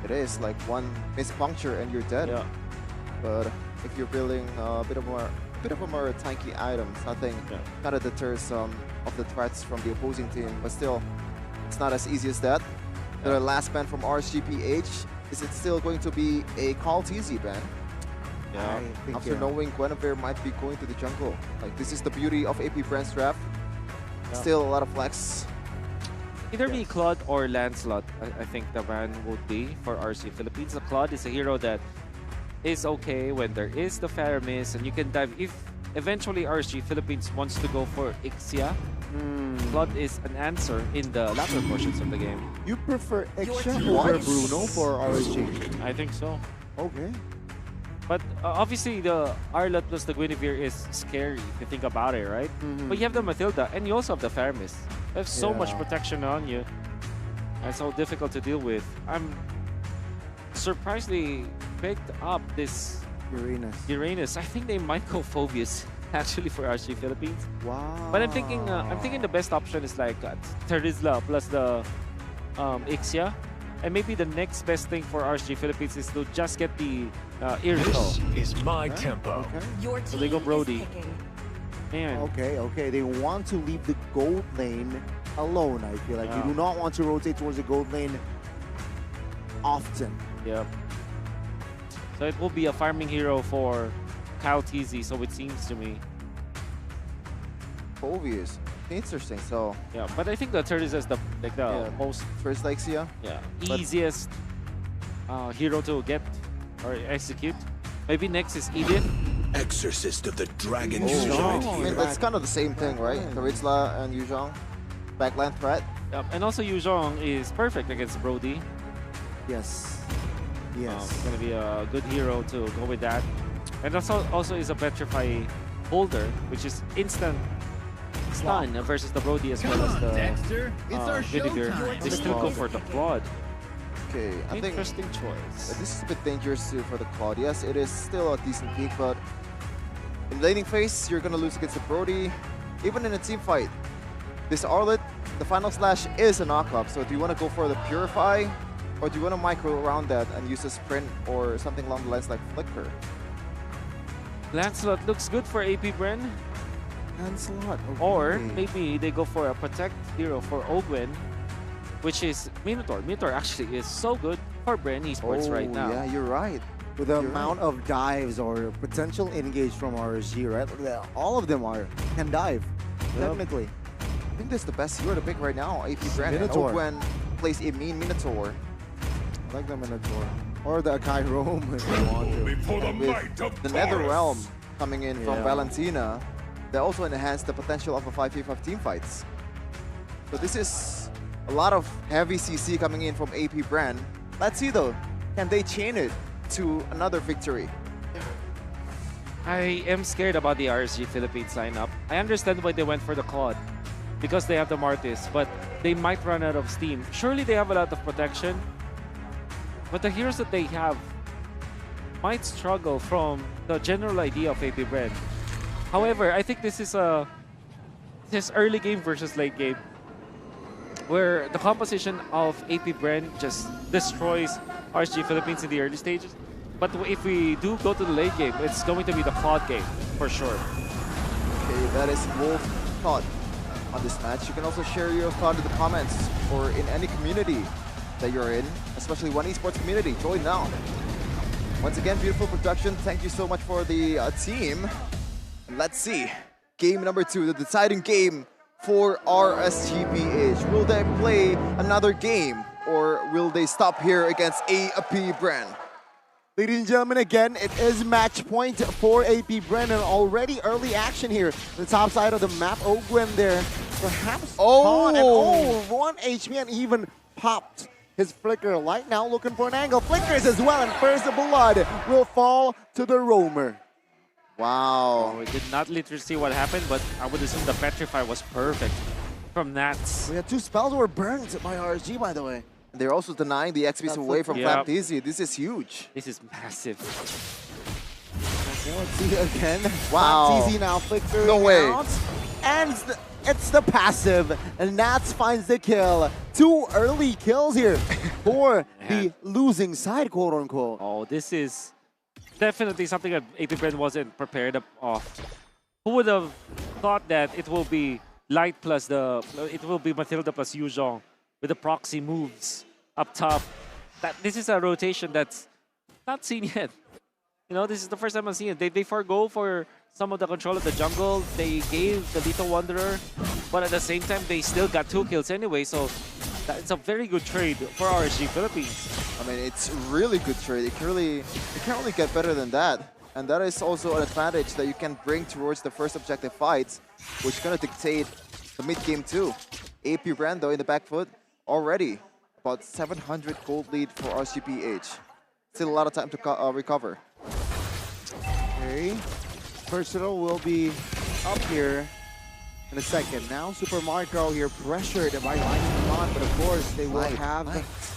It is like one mispuncture and you're dead. Yeah. But if you're building a bit of more tanky items, I think kind of deters some of the threats from the opposing team. But still, it's not as easy as that. The last ban from RSGPH, is it still going to be a Call TZ ban? Yeah. After knowing Guinevere might be going to the jungle. Like, this is the beauty of AP Bren's draft. Still a lot of flex. Either be Claude or Lancelot, I think the ban would be for RSG Philippines. The Claude is a hero that is okay when there is the Faramis and you can dive. If eventually RSG Philippines wants to go for Ixia, Claude is an answer in the latter portions of the game. You prefer Ixia over Bruno for RSG? I think so. Okay. But obviously the Arlot plus the Guinevere is scary if you think about it, right? But you have the Matilda and you also have the Faramis. You have so much protection on you. And so difficult to deal with. I'm surprised they picked up this Uranus. I think they might go Phobius actually for RSG Philippines. Wow. But I'm thinking the best option is like Terizla plus the Ixia. And maybe the next best thing for RSG Philippines is to just get the Irito. This is my tempo. Okay. So they go Brody. Man. Okay. They want to leave the gold lane alone, I feel like. They do not want to rotate towards the gold lane often. Yep. So it will be a farming hero for Kyle TZ, so it seems to me. Phobius. Interesting. So yeah, but I think the third is the most first Lexia. Yeah, easiest hero to get or execute. Maybe next is Edith. Exorcist of the Dragon. I mean, that's kind of the same thing, right? Terizla and Yuzhong. Backline threat. Yep. And also Yuzhong is perfect against Brody. Yes. It's gonna be a good hero to go with that. And also is a Petrify holder, which is instant stun versus the Brody as well as the Vinegar. They still go for the Claude. Okay, I think interesting choice. This is a bit dangerous too for the Claude. Yes, it is still a decent peak, but in laning phase, you're gonna lose against the Brody. Even in a team fight, this Arlet, the final slash is a knockup. So do you want to go for the Purify, or do you want to micro around that and use a sprint or something along the lines like Flicker? Lancelot looks good for AP Bren. Lancelot. Okay. Or maybe they go for a protect hero for Ogwen, which is Minotaur. Minotaur actually is so good for Bren Esports right now. Yeah, you're right. With the amount of dives or potential engage from RSG, right? All of them can dive. Definitely. I think that's the best hero to pick right now. AP Bren and Ogwen plays a mean Minotaur. I like the Minotaur. Or the Akai Rome if you want to. With the Nether Realm coming in from Valentina, they also enhance the potential of a 5v5 team fights. So this is a lot of heavy CC coming in from AP Bren. Let's see though, can they chain it to another victory? I am scared about the RSG Philippines lineup. I understand why they went for the Claude, because they have the Martis, but they might run out of steam. Surely they have a lot of protection, but the heroes that they have might struggle from the general idea of AP Bren. However, I think this is early game versus late game, where the composition of AP Bren just destroys RSG Philippines in the early stages. But if we do go to the late game, it's going to be the Claude game, for sure. Okay, that is Wolf's thought on this match. You can also share your thought in the comments or in any community that you're in, especially One Esports community. Join now. Once again, beautiful production. Thank you so much for the team. Let's see. Game number 2, the deciding game for RSGPH. Will they play another game or will they stop here against AP Bren? Ladies and gentlemen, again, it is match point for AP Bren, and already early action here. The top side of the map, Ogwen there, perhaps on and 1 HP and even popped his Flicker Light. Now looking for an angle. Flickers as well, and first blood will fall to the Roamer. Wow. We did not literally see what happened, but I would assume the Petrify was perfect from Nats. We had 2 spells that were burned by RSG, by the way. They're also denying the XPs away from Flap Dizzy. This is huge. This is massive. Okay, let's see again. Wow. Flap Dizzy now flickering No way. out. And It's the passive, and Nats finds the kill. 2 early kills here for the losing side, quote unquote. Oh, this is definitely something that AP Bren wasn't prepared of. Who would have thought that it will be Light plus it will be Matilda plus Yuzhong with the proxy moves up top. This is a rotation that's not seen yet. You know, this is the first time I've seen it. They forgo for some of the control of the jungle. They gave the Lethal Wanderer, but at the same time, they still got 2 kills anyway. So it's a very good trade for RSG Philippines. I mean, it's really good trade. It can't really get better than that. And that is also an advantage that you can bring towards the first objective fights, which is going to dictate the mid-game too. AP Bren, though, in the back foot already. About 700 gold lead for RSGPH. Still a lot of time to recover. Okay. Versatile will be up here in a second. Now Super Marco here pressured by Lightning on, but of course they will have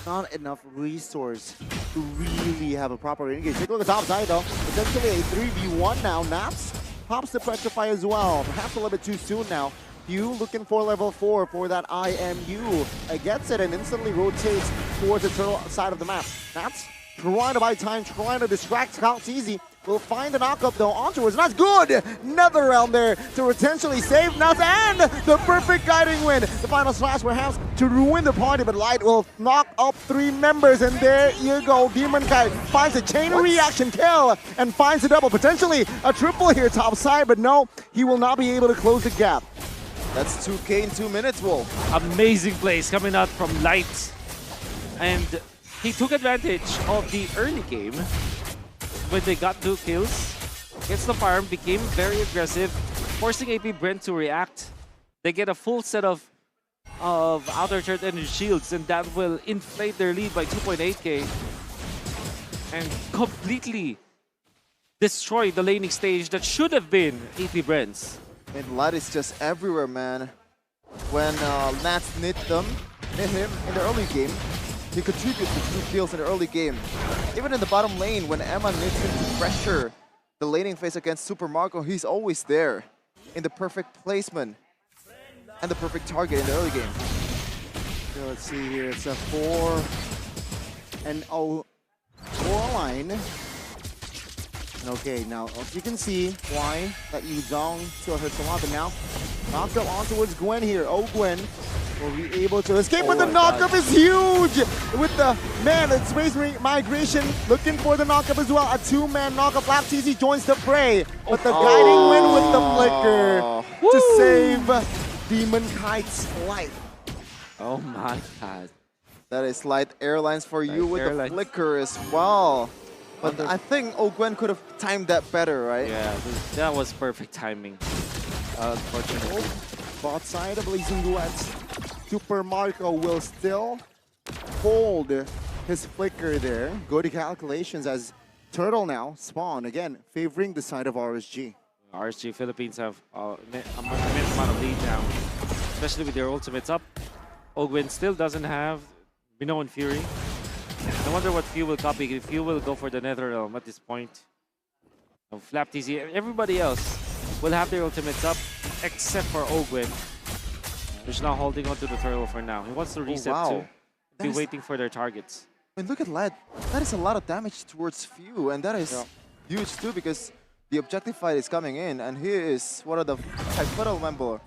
not enough resource to really have a proper engage. Take a look at the top side though. Essentially a 3v1 now. Naps pops the Petrify as well. Perhaps a little bit too soon now. Hugh looking for level 4 for that IMU. Gets it and instantly rotates towards the turtle side of the map. Naps trying to buy time, trying to distract Kaltizi. Will find the knockup though onwards. That's good! NetherRealm there to potentially save Nuts and the perfect guiding win. The final slash perhaps to ruin the party, but Light will knock up 3 members, and there you go. Demon Kite finds a chain reaction kill and finds a double. Potentially a triple here top side, but no, he will not be able to close the gap. That's 2K in 2 minutes, Wolf. Amazing plays coming out from Light. And he took advantage of the early game when they got 2 kills. Gets the farm, became very aggressive, forcing AP Bren to react. They get a full set of outer third energy shields, and that will inflate their lead by 2.8k and completely destroy the laning stage that should have been AP Bren's. And Light is just everywhere, man. When Nats knit him in the early game, he contributed to 2 kills in the early game. Even in the bottom lane, when Emma needs him to pressure the laning phase against Super Marco, he's always there in the perfect placement and the perfect target in the early game. So let's see here, it's a 4-0 line. Okay, now as you can see why that Yuzhong still hurts a lot, but now knocked up on towards Gwen here. Oh, Gwen will be able to escape, but the knockup is huge! With the space migration, looking for the knockup as well. A 2-man knockup. Lapteezy joins the fray, but the guiding win with the flicker to save Demon Kite's life. Oh my god. That is Light Airlines for you with the flicker as well. But I think Gwen could have timed that better, right? Yeah, that was perfect timing. Unfortunately. Bot side of Blazing Duets. Super Marco will still hold his flicker there. Good calculations as Turtle now spawn again, favoring the side of RSG. RSG Philippines have an immense amount of lead now, especially with their ultimates up. Ogwin still doesn't have Minoan Fury. I wonder what Few will copy. If Few will go for the NetherRealm at this point. Flap TZ, everybody else will have their ultimates up except for Ogwin, who's now holding on to the turtle for now. He wants to reset too. Be waiting for their targets. I mean, look at Light. That is a lot of damage towards Few, and that is huge too because the objective fight is coming in, and he is one of the pivotal member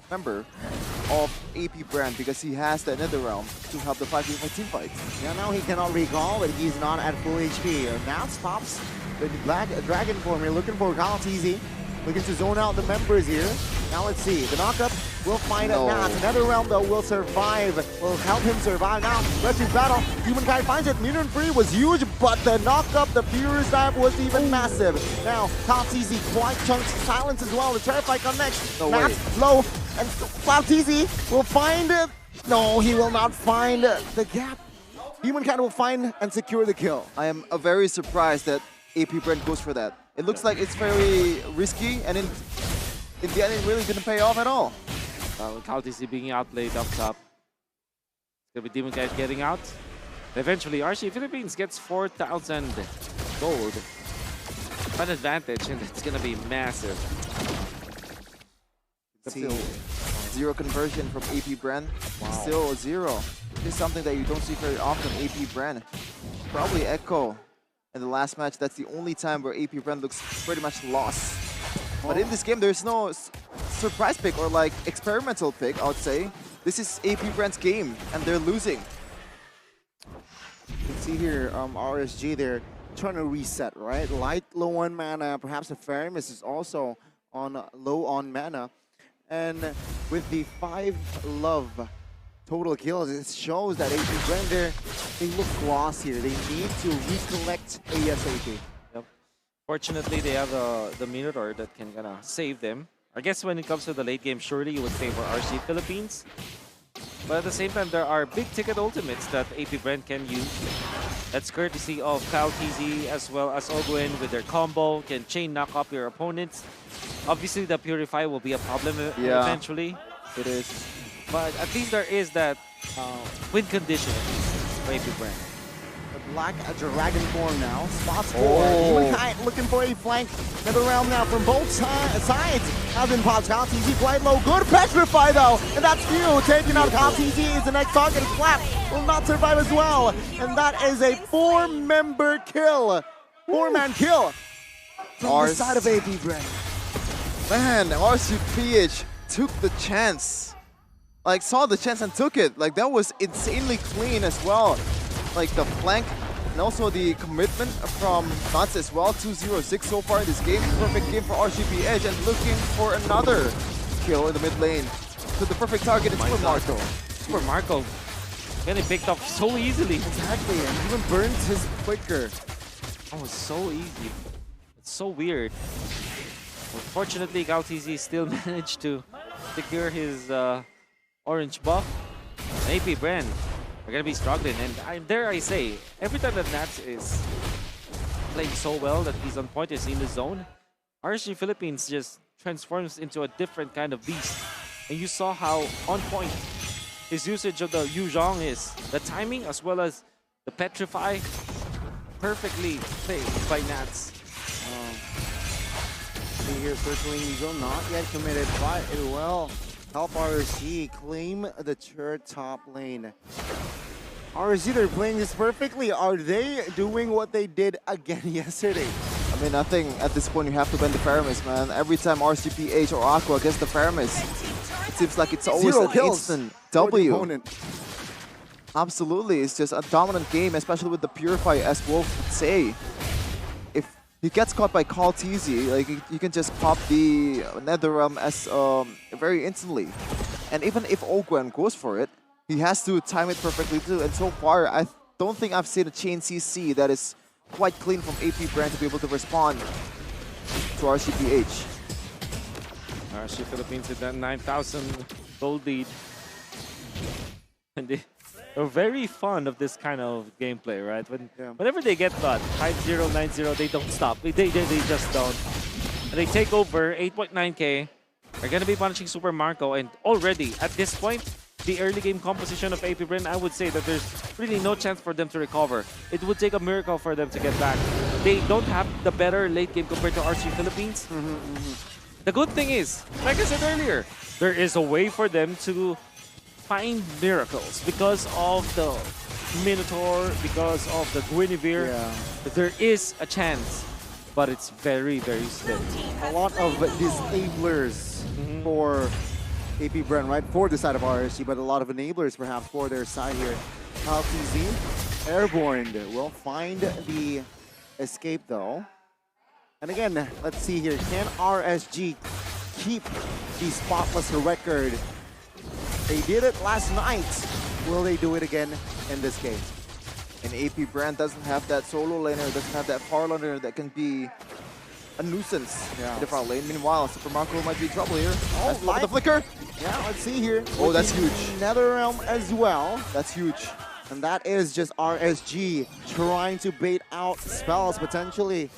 of AP Bren because he has the NetherRealm to help the 5v5 team fight. Yeah, now he cannot recall, but he's not at full HP. Now stops the Black Dragon form here, looking for Kaltizi. Looking to zone out the members here. Now let's see. The knockup will find a Nat. NetherRealm though will survive. Will help him survive now. Rescue battle. Demon Kai finds it. Mutant Free was huge, but the knockup, the Furious dive was even massive. Now Kaltizi quite chunks silence as well. The Terrify connects. Nat low. And Kaltizi will find it. No, he will not find the gap. Demon Kai will find and secure the kill. I am very surprised that AP Bren goes for that. It looks like it's very risky, and in the end, it really didn't pay off at all. Kaltizi being outplayed up top. It's going to be Demon Kite getting out. Eventually, RSG Philippines gets 4,000 gold. An advantage, and it's going to be massive. See. Zero conversion from AP Bren. Still 0. This is something that you don't see very often, AP Bren. Probably Echo in the last match. That's the only time where AP Bren looks pretty much lost. But in this game, there's no surprise pick or like experimental pick, I would say. This is AP Bren's game, and they're losing. You can see here, RSG, they're trying to reset, right? Light, low on mana. Perhaps the Faramis is also on low on mana. And with the 5 love total kills, it shows that AP Bren there, they look lost here. They need to recollect ASAP. Yep. Fortunately, they have the Minotaur that can kind of save them. I guess when it comes to the late game, surely you would favor RC Philippines. But at the same time, there are big ticket ultimates that AP Bren can use. That's courtesy of KaliTZ as well as Ogwen with their combo, can chain knock up your opponents. Obviously, the Purify will be a problem eventually. It is. But at least there is that win condition for AP Bren. The Black Dragon form now. Spots for Humankind looking for a flank. Another round now from both sides. Has been popped. KaliTZ quite low. Good Petrify though. And that's few. Taking out KaliTZ is the next target. Slap will not survive as well. And that is a 4-member kill. 4-man kill. From the side of AP Bren. Man, RCPH took the chance. Like, saw the chance and took it. Like, that was insanely clean as well. Like, the flank and also the commitment from Nuts as well. 2-0-6 so far in this game. Perfect game for RCPH and looking for another kill in the mid lane. So the perfect target is Super Marco. Super Marco getting picked off so easily. Exactly, and even burns his clicker. Oh, it's so easy. It's so weird. Unfortunately, KaliTZ still managed to secure his orange buff. AP Bren are gonna be struggling, and dare I say, every time that Nats is playing so well that he's on point, is in the zone, RSG Philippines just transforms into a different kind of beast. And you saw how on point his usage of the Yuzhong is. The timing as well as the Petrify, perfectly played by Nats. See here, circling Eagle, not yet committed, but it will help RSG claim the third top lane. RSG, they're playing this perfectly. Are they doing what they did again yesterday? I mean, I think at this point you have to bend the Faramis, man. Every time RCPH or Aqua gets the Faramis, it seems like it's always an instant W. Absolutely, it's just a dominant game, especially with the Purify, as Wolf would say. If he gets caught by KaliTZ, like you can just pop the Netherrealm as very instantly. And even if Ogwen goes for it, he has to time it perfectly too. And so far, I don't think I've seen a chain CC that is quite clean from AP Bren to be able to respond to RCPH. RSG Philippines with that 9,000 gold lead. And they're very fond of this kind of gameplay, right? Whenever they get that 5-0, 9-0, they don't stop. They just don't. And they take over 8.9k. They're going to be punishing Super Marco. And already, at this point, the early game composition of AP Bren, I would say that there's really no chance for them to recover. It would take a miracle for them to get back. They don't have the better late game compared to RSG Philippines. The good thing is, like I said earlier, there is a way for them to find miracles because of the Minotaur, because of the Guinevere. There is a chance, but it's very, very slim. A lot of disablers for AP Bren, right? For the side of RSG, but a lot of enablers perhaps for their side here. KaliTZ, airborne, will find the escape though. And again, let's see here. Can RSG keep the spotless record? They did it last night. Will they do it again in this game? And AP Bren doesn't have that solo laner, doesn't have that far laner that can be a nuisance in the front lane. Meanwhile, Super Marco might be in trouble here. Oh, the flicker. Yeah, let's see here. Oh, that's huge. Netherrealm as well. That's huge. And that is just RSG trying to bait out spells potentially.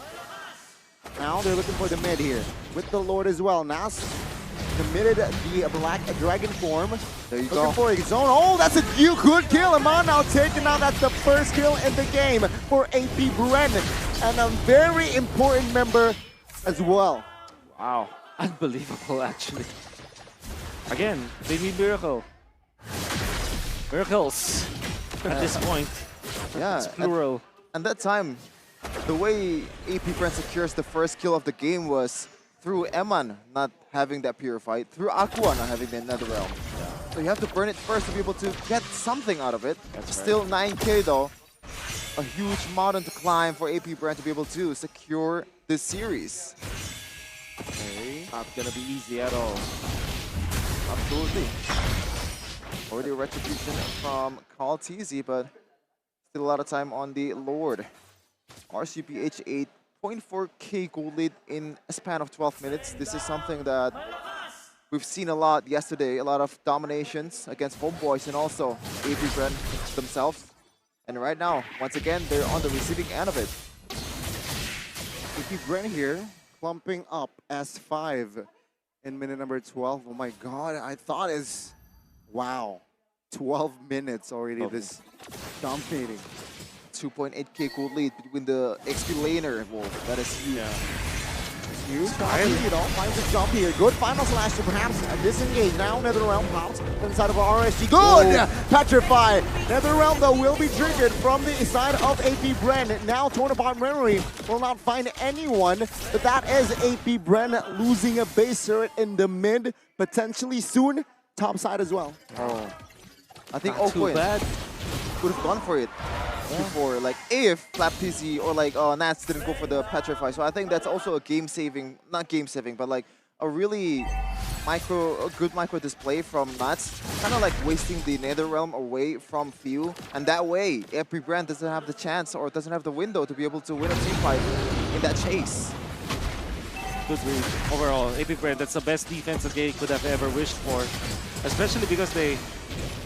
Now they're looking for the mid here with the Lord as well. Nas committed the Black Dragon form. There you looking go. for a zone. Oh, that's a good kill. Amon now taken out. That's the first kill in the game for AP Bren. And a very important member as well. Wow, unbelievable actually. Again, they need miracle. Miracles at this point. Yeah, It's plural. and that time, the way AP Bren secures the first kill of the game was through Eman not having that purified, through Aqua not having the Netherrealm. So you have to burn it first to be able to get something out of it. That's Still 9K though. A huge mountain to climb for AP Bren to be able to secure this series. Okay. Not gonna be easy at all. Absolutely. Already a retribution from kalian, but still a lot of time on the Lord. RCPH 8.4k gold lead in a span of 12 minutes. This is something that we've seen a lot yesterday. A lot of dominations against Homeboys and also AP Bren themselves. And right now, once again, they're on the receiving end of it. AP Bren here, clumping up S5 in minute number 12. Oh my god, I thought it's... Wow. 12 minutes already, this dominating. 2.8k gold lead between the XP laner. Whoa, that is huge. Huge. Finds a jump here. Good final slash to perhaps disengage. Now Netherrealm pops inside of RSG. Good! Petrify. Netherrealm though will be triggered from the side of AP Bren. Now torn apart memory. Will not find anyone. But that is AP Bren losing a base turret in the mid. Potentially soon. Top side as well. Oh. I think Not too Oakwood bad. would have gone for it before, like if Flap TZ or like Nats didn't go for the Petrify. So I think that's also a game-saving, not game-saving, but like a really good micro display from Nats. Kind of like wasting the Netherrealm away from Few. And that way, AP Bren doesn't have the chance or doesn't have the window to be able to win a team fight in that chase. Good read. Overall, AP Bren, that's the best defense that they could have ever wished for. Especially because they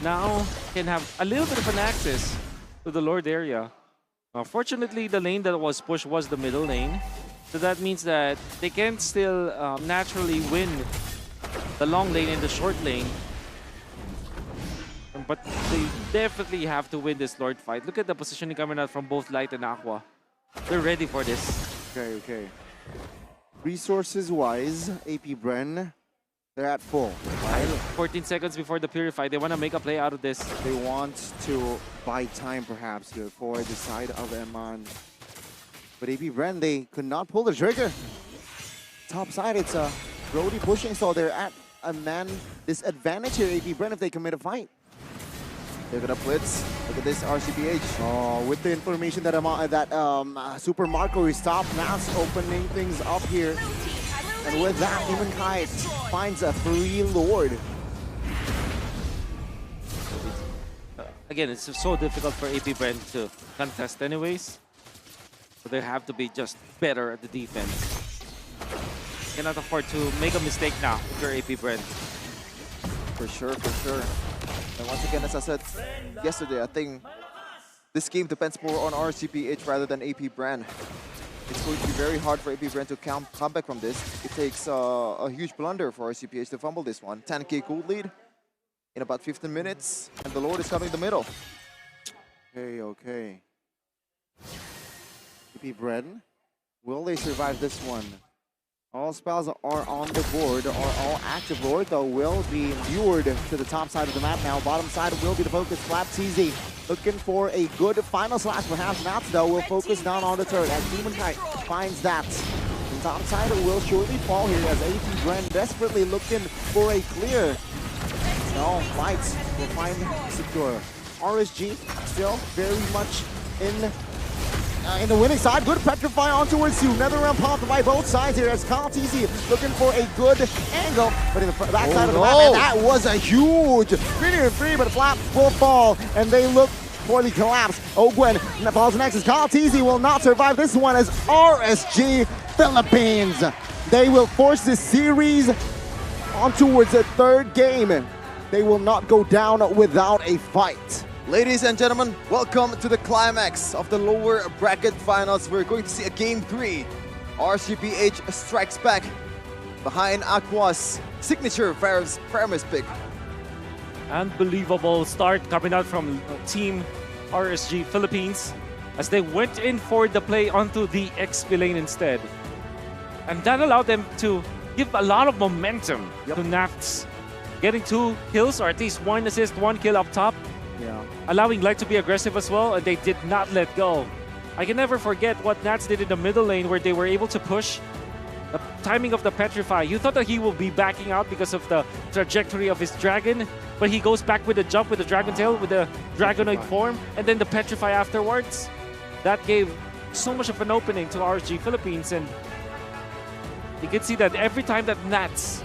now can have a little bit of an access to the Lord area. Fortunately, the lane that was pushed was the middle lane. So that means that they can still naturally win the long lane and the short lane. But they definitely have to win this Lord fight. Look at the positioning coming out from both Light and Aqua. They're ready for this. Okay. Resources-wise, AP Bren, they're at full. 14 seconds before the Purify. They want to make a play out of this. They want to buy time perhaps here for the side of Eman. But AP Bren, they could not pull the trigger. Top side, it's Brody pushing, so they're at a man disadvantage here, AP Bren, if they commit a fight. They're gonna blitz. Look at this RCPH. Oh, with the information that Super Marco is stopped, Nats opening things up here. And with that, Humankind finds a free Lord. Again, it's so difficult for AP Bren to contest anyways. So they have to be just better at the defense. Cannot afford to make a mistake now if you're AP Bren. For sure. And once again, as I said yesterday, I think this game depends more on RCPH rather than AP Bren. It's going to be very hard for AP Bren to come back from this. It takes a huge blunder for RCPH to fumble this one. 10k gold lead in about 15 minutes, and the Lord is coming in the middle. Okay. AP Bren, will they survive this one? All spells are on the board, are all active. Lord, though, will be lured to the top side of the map now. Bottom side will be the focus. Flap TZ looking for a good final slash. Perhaps Nats, though, will focus down on the turret as Humankind finds that. The top side will surely fall here as AP Bren desperately looking for a clear. No, Lights will find secure. RSG still very much in the winning side. Good Petrify on towards you. Netherrealm popped by both sides here as kalian looking for a good angle. But in the back side of the map, and that was a huge 3-3, but Flap will fall, and they look for the collapse. Ogwen falls next as kalian will not survive this one as RSG Philippines. They will force this series on towards the third game. They will not go down without a fight. Ladies and gentlemen, welcome to the climax of the lower bracket finals. We're going to see a game 3. RCPH strikes back behind Aqua's signature Paramis pick. Unbelievable start coming out from Team RSG Philippines as they went in for the play onto the XP lane instead. And that allowed them to give a lot of momentum to Naft's getting 2 kills, or at least 1 assist, 1 kill up top, Yeah. allowing Light to be aggressive as well, and they did not let go. I can never forget what Nats did in the middle lane where they were able to push. The timing of the Petrify, you thought that he will be backing out because of the trajectory of his dragon, but he goes back with a jump with the Dragon Tail, with the Dragonoid form, and then the Petrify afterwards. That gave so much of an opening to RSG Philippines, and you can see that every time that Nats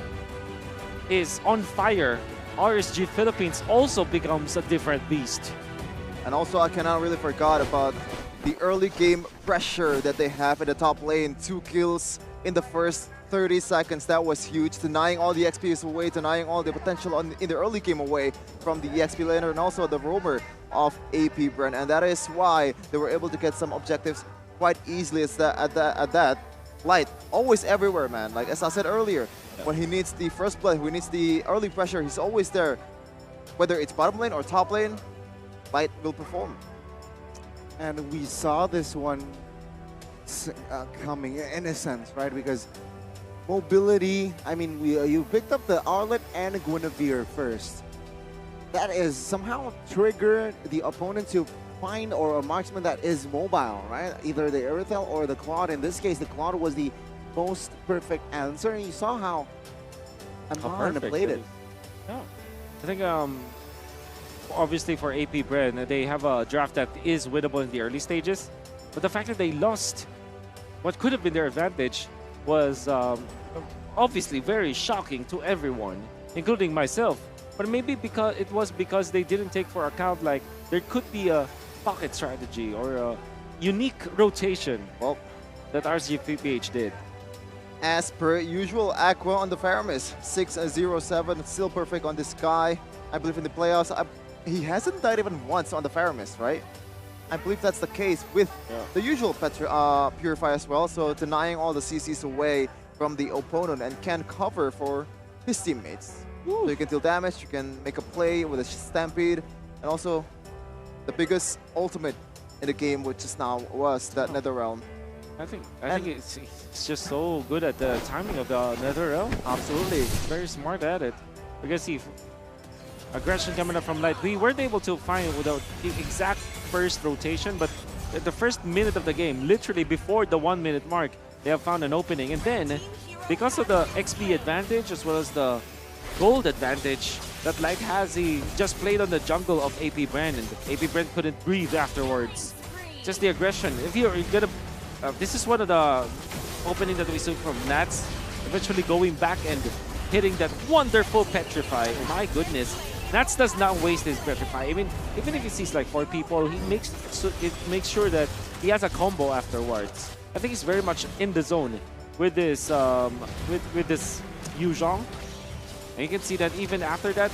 is on fire, RSG Philippines also becomes a different beast. And also, I cannot really forget about the early game pressure that they have in the top lane. 2 kills in the first 30 seconds. That was huge. Denying all the XP away, denying all the potential in the early game away from the XP laner and also the roamer of AP Bren. And that is why they were able to get some objectives quite easily at that. Light, always everywhere, man. Like as I said earlier, when he needs the first blood, when he needs the early pressure, he's always there. Whether it's bottom lane or top lane, Light will perform. And we saw this one coming in a sense, right? Because mobility, I mean, you picked up the Arlet and Guinevere first. That is somehow triggered the opponent to find or a marksman that is mobile, right? Either the Irithel or the Claude. In this case, the Claude was the most perfect answer. And you saw how Amon played it. Yeah. I think obviously for AP Bren, they have a draft that is winnable in the early stages. But the fact that they lost what could have been their advantage was obviously very shocking to everyone, including myself. But maybe because they didn't take for account like there could be a pocket strategy or a unique rotation, well, that RSG did. As per usual, Aqua on the Faramis, 6-0-7, still perfect on this guy. I believe in the playoffs, he hasn't died even once on the Faramis, right? I believe that's the case with the usual Purify as well, so denying all the CCs away from the opponent and can cover for his teammates. So you can deal damage, you can make a play with a Stampede, and also the biggest ultimate in the game, which is now was that Nether Realm. I think it's just so good at the timing of the Nether Realm. Absolutely. Very smart at it. Because see, aggression coming up from Light. We weren't able to find without the exact first rotation, but at the first minute of the game, literally before the 1 minute mark, they have found an opening. And then, because of the XP advantage as well as the gold advantage that Light has, he just played on the jungle of AP Bren, and AP Bren couldn't breathe afterwards. Just the aggression. If you're gonna, this is one of the openings that we saw from Nats, eventually going back and hitting that wonderful Petrify. Oh my goodness. Nats does not waste his Petrify. I mean, even if he sees like 4 people, he makes sure that he has a combo afterwards. I think he's very much in the zone with this with this Yu Zhong. And you can see that even after that,